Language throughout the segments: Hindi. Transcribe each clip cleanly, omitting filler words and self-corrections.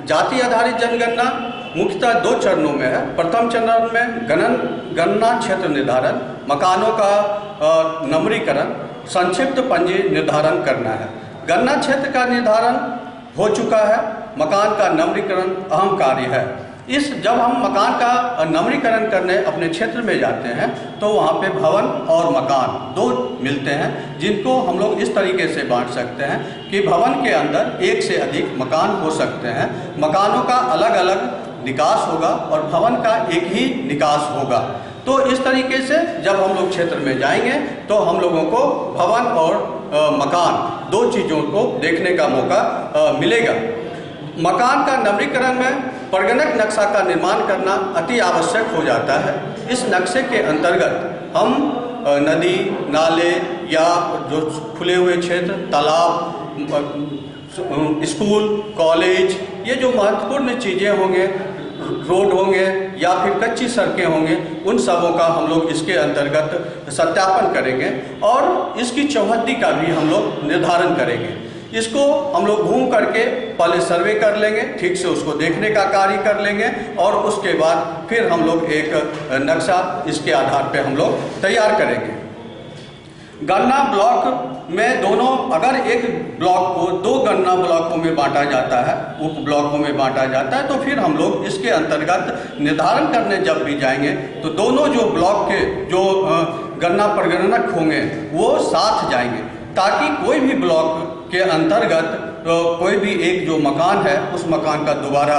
जाति आधारित जनगणना मुख्यतः 2 चरणों में है। प्रथम चरण में गणना क्षेत्र निर्धारण, मकानों का नंबरीकरण, संक्षिप्त पंजी निर्धारण करना है। गणना क्षेत्र का निर्धारण हो चुका है, मकान का नंबरीकरण अहम कार्य है। जब हम मकान का नंबरीकरण करने अपने क्षेत्र में जाते हैं तो वहाँ पे भवन और मकान 2 मिलते हैं, जिनको हम लोग इस तरीके से बांट सकते हैं कि भवन के अंदर 1 से अधिक मकान हो सकते हैं। मकानों का अलग अलग निकास होगा और भवन का एक ही निकास होगा। तो इस तरीके से जब हम लोग क्षेत्र में जाएंगे तो हम लोगों को भवन और मकान 2 चीज़ों को देखने का मौका मिलेगा। मकान का नंबरीकरण में परिगणक नक्शा का निर्माण करना अति आवश्यक हो जाता है। इस नक्शे के अंतर्गत हम नदी, नाले या जो खुले हुए क्षेत्र, तालाब, स्कूल, कॉलेज, ये जो महत्वपूर्ण चीज़ें होंगे, रोड होंगे या फिर कच्ची सड़कें होंगे, उन सबों का हम लोग इसके अंतर्गत सत्यापन करेंगे और इसकी चौहद्दी का भी हम लोग निर्धारण करेंगे। इसको हम लोग घूम करके पहले सर्वे कर लेंगे, ठीक से उसको देखने का कार्य कर लेंगे और उसके बाद फिर हम लोग एक नक्शा इसके आधार पे हम लोग तैयार करेंगे। गणना ब्लॉक में दोनों, अगर एक ब्लॉक को 2 गणना ब्लॉकों में बांटा जाता है, उप ब्लॉकों में बांटा जाता है, तो फिर हम लोग इसके अंतर्गत निर्धारण करने जब भी जाएंगे तो दोनों जो ब्लॉक के जो गणना परिगणक होंगे वो साथ जाएंगे, ताकि कोई भी ब्लॉक के अंतर्गत कोई भी एक जो मकान है उस मकान का दोबारा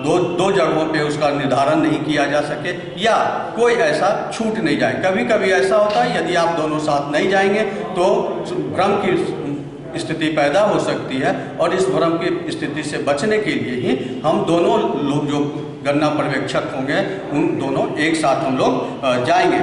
दो जगहों पे उसका निर्धारण नहीं किया जा सके या कोई ऐसा छूट नहीं जाए। कभी कभी ऐसा होता है, यदि आप दोनों साथ नहीं जाएंगे तो भ्रम की स्थिति पैदा हो सकती है और इस भ्रम की स्थिति से बचने के लिए ही हम दोनों लोग जो गणना पर्यवेक्षक होंगे उन दोनों एक साथ हम लोग जाएंगे।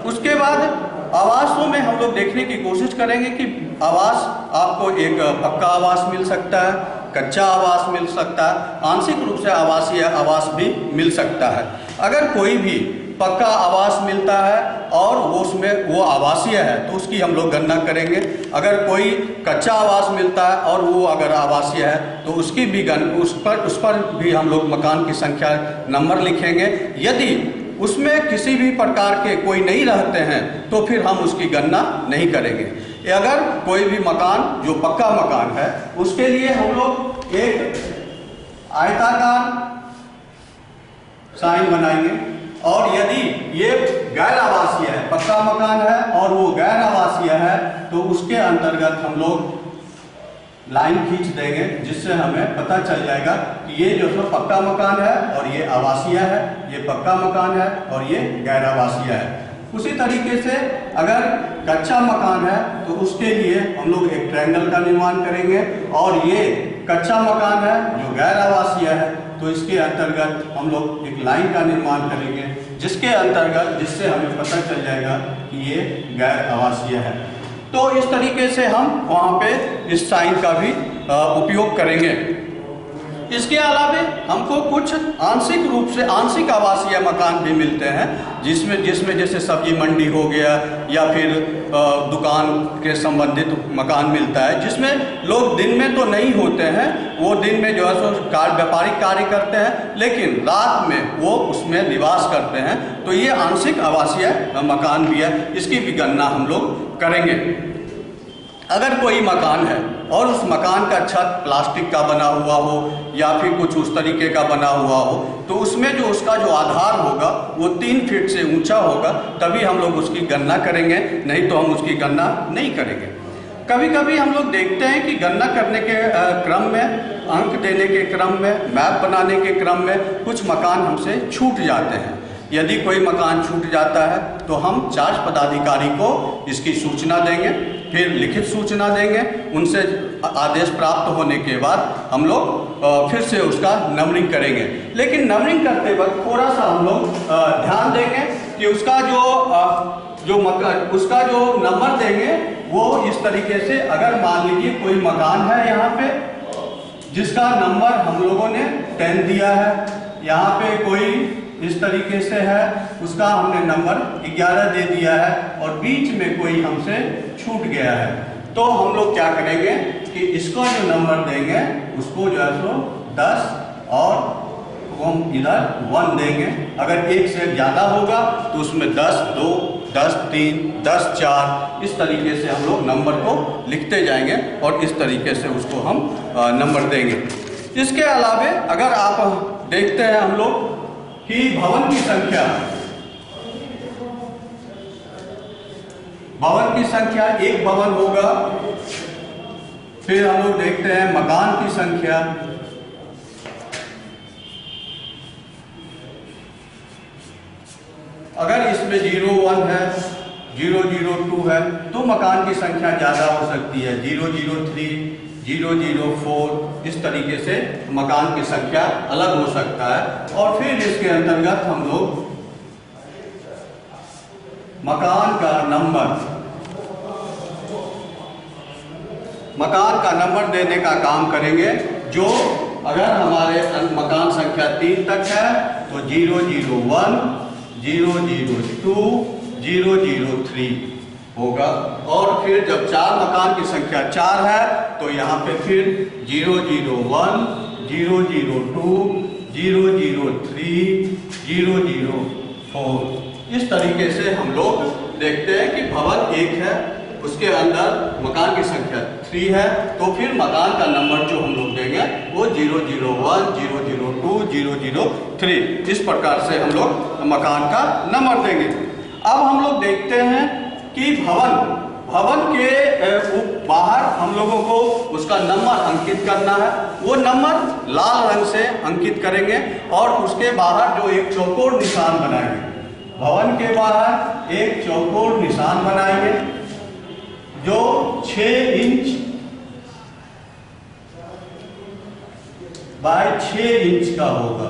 उसके बाद आवासों में हम लोग देखने की कोशिश करेंगे कि आवास आपको एक पक्का आवास मिल सकता है, कच्चा आवास मिल सकता है, आंशिक रूप से आवासीय आवास भी मिल सकता है। अगर कोई भी पक्का आवास मिलता है और उसमें वो आवासीय है तो उसकी हम लोग गणना करेंगे। अगर कोई कच्चा आवास मिलता है और वो अगर आवासीय है तो उसकी भी उस पर भी हम लोग मकान की संख्या नंबर लिखेंगे। यदि उसमें किसी भी प्रकार के कोई नहीं रहते हैं तो फिर हम उसकी गणना नहीं करेंगे। अगर कोई भी मकान जो पक्का मकान है उसके लिए हम लोग एक आयताकार साइन बनाएंगे और यदि ये गैर आवासीय है, पक्का मकान है और वो गैर आवासीय है तो उसके अंतर्गत हम लोग लाइन खींच देंगे, जिससे हमें पता चल जाएगा कि ये जो है पक्का मकान है और ये आवासीय है, ये पक्का मकान है और ये गैर आवासीय है। उसी तरीके से अगर कच्चा मकान है तो उसके लिए हम लोग एक ट्रायंगल का निर्माण करेंगे और ये कच्चा मकान है जो गैर आवासीय है तो इसके अंतर्गत हम लोग एक लाइन का निर्माण करेंगे, जिससे हमें पता चल जाएगा कि ये गैर आवासीय है। तो इस तरीके से हम वहाँ पे इस साइन का भी उपयोग करेंगे। इसके अलावा हमको कुछ आंशिक रूप से आंशिक आवासीय मकान भी मिलते हैं, जिसमें जैसे सब्जी मंडी हो गया या फिर दुकान के संबंधित मकान मिलता है, जिसमें लोग दिन में तो नहीं होते हैं, वो दिन में जो है सो व्यापारिक कार्य करते हैं लेकिन रात में वो उसमें निवास करते हैं। तो ये आंशिक आवासीय मकान भी है, इसकी भी गणना हम लोग करेंगे। अगर कोई मकान है और उस मकान का छत प्लास्टिक का बना हुआ हो या फिर कुछ उस तरीके का बना हुआ हो तो उसमें जो उसका जो आधार होगा वो 3 फीट से ऊंचा होगा, तभी हम लोग उसकी गणना करेंगे, नहीं तो हम उसकी गणना नहीं करेंगे। कभी कभी हम लोग देखते हैं कि गणना करने के क्रम में, अंक देने के क्रम में, मैप बनाने के क्रम में कुछ मकान हमसे छूट जाते हैं। यदि कोई मकान छूट जाता है तो हम चार्ज पदाधिकारी को इसकी सूचना देंगे, फिर लिखित सूचना देंगे, उनसे आदेश प्राप्त होने के बाद हम लोग फिर से उसका नंबरिंग करेंगे। लेकिन नंबरिंग करते वक्त थोड़ा सा हम लोग ध्यान देंगे कि उसका जो नंबर देंगे वो इस तरीके से, अगर मान लीजिए कोई मकान है यहाँ पे जिसका नंबर हम लोगों ने 10 दिया है, यहाँ पे कोई इस तरीके से है उसका हमने नंबर 11 दे दिया है और बीच में कोई हमसे छूट गया है, तो हम लोग क्या करेंगे, कि इसको जो नंबर देंगे उसको जो है सो 10 और हम इधर 1 देंगे। अगर 1 से ज़्यादा होगा तो उसमें 10 2, 10 3, 10 4 इस तरीके से हम लोग नंबर को लिखते जाएंगे और इस तरीके से उसको हम नंबर देंगे। इसके अलावे अगर आप देखते हैं हम लोग कि भवन की संख्या, एक भवन होगा। फिर हम लोग देखते हैं मकान की संख्या, अगर इसमें 0 1 है, 0 0 2 है तो मकान की संख्या ज़्यादा हो सकती है। 0 0 3, 0 0 4 इस तरीके से मकान की संख्या अलग हो सकता है। और फिर इसके अंतर्गत हम लोग मकान का नंबर देने का काम करेंगे। जो अगर हमारे मकान संख्या 3 तक है तो 0 0 1, 0 0 2, 0 0 3 होगा। और फिर जब 4 मकान की संख्या 4 है तो यहाँ पे फिर 0 0 1, 0 0 2, 0 0 3, 0 0 4 इस तरीके से हम लोग देखते हैं कि भवन 1 है, उसके अंदर मकान की संख्या 3 है तो फिर मकान का नंबर जो हम लोग देंगे वो 0 0 1, 0 0 2, 0 0 3 इस प्रकार से हम लोग मकान का नंबर देंगे। अब हम लोग देखते हैं कि भवन के बाहर हम लोगों को उसका नंबर अंकित करना है। वो नंबर लाल रंग से अंकित करेंगे और उसके बाहर जो एक चौकोर निशान बनाएंगे। भवन के बाहर एक चौकोर निशान बनाएंगे जो 6 इंच बाय 6 इंच का होगा।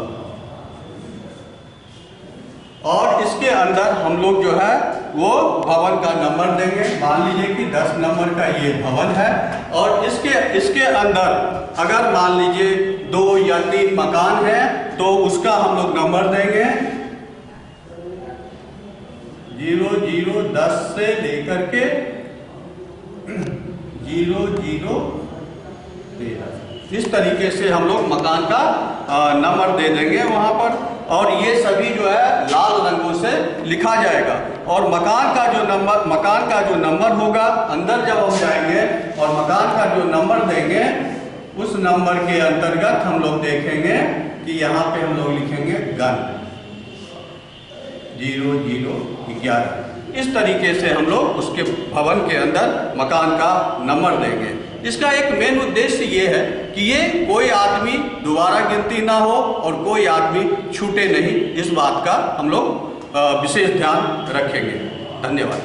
और इसके अंदर हम लोग जो है वो भवन का नंबर देंगे। मान लीजिए कि 10 नंबर का ये भवन है और इसके अंदर अगर मान लीजिए 2 या 3 मकान है तो उसका हम लोग नंबर देंगे 0 0 10 से लेकर के 0 0 13 इस तरीके से हम लोग मकान का नंबर दे देंगे वहां पर। और ये सभी जो है लाल रंगों से लिखा जाएगा। और मकान का जो नंबर होगा अंदर जब हम जाएंगे और मकान का जो नंबर देंगे उस नंबर के अंतर्गत हम लोग देखेंगे कि यहाँ पे हम लोग लिखेंगे गन 0 0 11 इस तरीके से हम लोग उसके भवन के अंदर मकान का नंबर देंगे। इसका एक मेन उद्देश्य ये है कि ये कोई आदमी दोबारा गिनती ना हो और कोई आदमी छूटे नहीं, इस बात का हम लोग विशेष ध्यान रखेंगे। धन्यवाद।